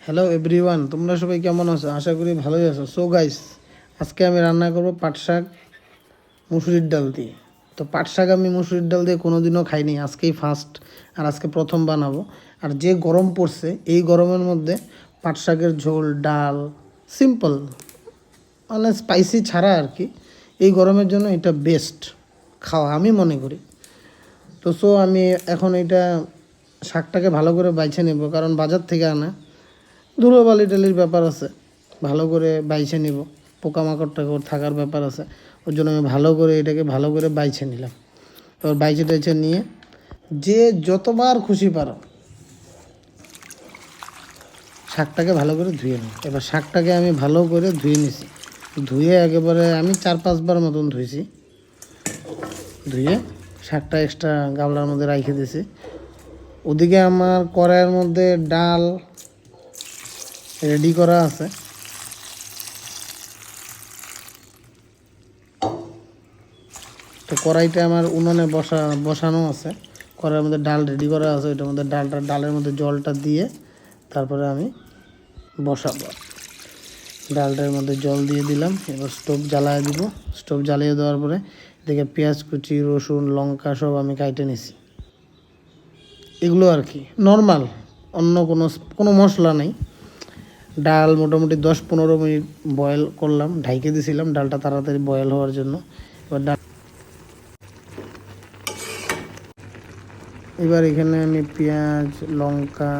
Hello everyone, তোমরা সবাই কেমন আছো? আশা করি ভালোই আছো। সো গাইস, আজকে আমি রান্না করব পাট শাক মুসুরির ডাল দিয়ে। তো পাট শাক আমি মুসুরির ডাল দিয়ে কোনোদিনও খাইনি, আজকেই ফার্স্ট আর আজকে প্রথম বানাবো। আর যে গরম পড়ছে, এই গরমের মধ্যে পাট শাকের ঝোল, ডাল, সিম্পল মানে স্পাইসি ছাড়া আর কি, এই গরমের জন্য এটা বেস্ট খাওয়া আমি মনে করি। তো আমি এখন এটা শাকটাকে ভালো করে বাইছে নেব, কারণ বাজার থেকে আনা ধুলোবালি টালির ব্যাপার আছে, ভালো করে বাইছে নিব, পোকামাকড় থাকার ব্যাপার আছে। ওর জন্য আমি ভালো করে এটাকে ভালো করে বাইছে নিলাম। এবার বাইছে টাইছে নিয়ে যে যতবার খুশি পারো শাকটাকে ভালো করে ধুয়ে নিই। এবার শাকটাকে আমি ভালো করে ধুয়ে নিছি, ধুয়ে একেবারে আমি 4-5 বার মতন ধুইছি। ধুয়ে শাকটা এক্সট্রা গামলার মধ্যে রাখে দিয়েছি। ওদিকে আমার কড়াইয়ের মধ্যে ডাল রেডি করা আছে। তো কড়াইটা আমার উনুনে বসানো আছে, কড়াইয়ের মধ্যে ডাল রেডি করা আছে। ওইটার মধ্যে ডালের মধ্যে জলটা দিয়ে তারপরে আমি বসাবো। ডালটার মধ্যে জল দিয়ে দিলাম, এবার স্টোভ জ্বালিয়ে দিব। স্টোভ জ্বালিয়ে দেওয়ার পরে এদিকে পেঁয়াজ কুচি, রসুন, লঙ্কা সব আমি কাইটে নিছি। এগুলো আর কি নর্মাল, অন্য কোনো মশলা নেই। ডাল মোটামুটি 10-15 মিনিট বয়েল করলাম, ঢাইকে দিয়েছিলাম ডালটা তাড়াতাড়ি বয়েল হওয়ার জন্য। এবার এখানে আমি পেঁয়াজ, লঙ্কা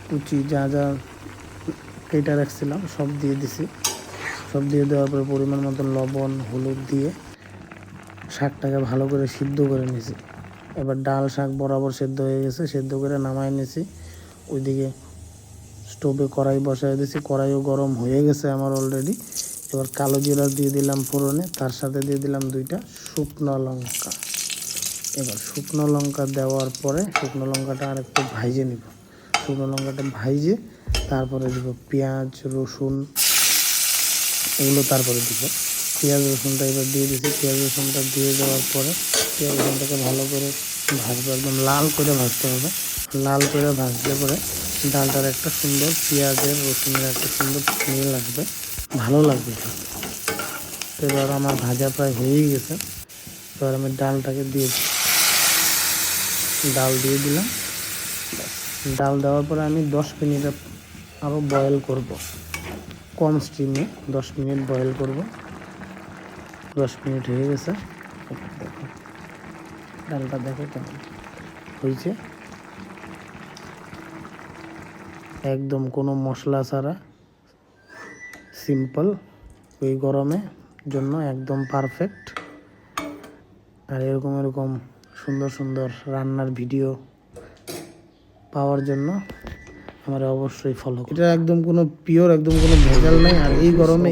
কুচি যা যা কেটে রাখছিলাম সব দিয়ে দিছি। সব দিয়ে দেওয়ার পরে পরিমাণ মতো লবণ, হলুদ দিয়ে শাকটাকে ভালো করে সিদ্ধ করে নিয়েছি। এবার ডাল শাক বরাবর সেদ্ধ হয়ে গেছে, সেদ্ধ করে নামাই নিয়েছি। ওইদিকে স্টোভে কড়াই বসাই দিয়েছি, কড়াইও গরম হয়ে গেছে আমার অলরেডি। এবার কালো জিরা দিয়ে দিলাম ফোড়নে, তার সাথে দিয়ে দিলাম 2টা শুকনো লঙ্কা। এবার শুকনো লঙ্কা দেওয়ার পরে শুকনো লঙ্কাটা আর একটু ভাইজে নিব। শুকনো লঙ্কাটা ভাইজে তারপরে দিব পেঁয়াজ, রসুন, এগুলো তারপরে দিব। পেঁয়াজ রসুনটা এবার দিয়ে দিচ্ছি। পেঁয়াজ রসুনটা দিয়ে দেওয়ার পরে পেঁয়াজ রসুনটাকে ভালো করে ভাজবো, একদম লাল করে ভাজতে হবে। লাল করে ভাজলে পরে ডালটার একটা সুন্দর পেঁয়াজের রসুনের একটা সুন্দর স্মেল আসবে, ভালো লাগবে। এবার আমার ভাজা প্রায় হয়েই গেছে। এবার আমি ডালটাকে দিয়ে ডাল দিয়ে দিলাম। ডাল দেওয়ার পরে আমি 10 মিনিট আরও বয়েল করব, কম স্টিমে 10 মিনিট বয়েল করব। 10 মিনিট হয়ে গেছে। দেখো ডালটা দেখো কেমন হয়েছে, একদম কোনো মশলা ছাড়া, সিম্পল, ওই গরমে জন্য একদম পারফেক্ট। আর এরকম সুন্দর সুন্দর রান্নার ভিডিও পাওয়ার জন্য আমার অবশ্যই ফলো করুন। এটা একদম কোনো পিওর, একদম কোনো ভেজাল নেই। আর এই গরমে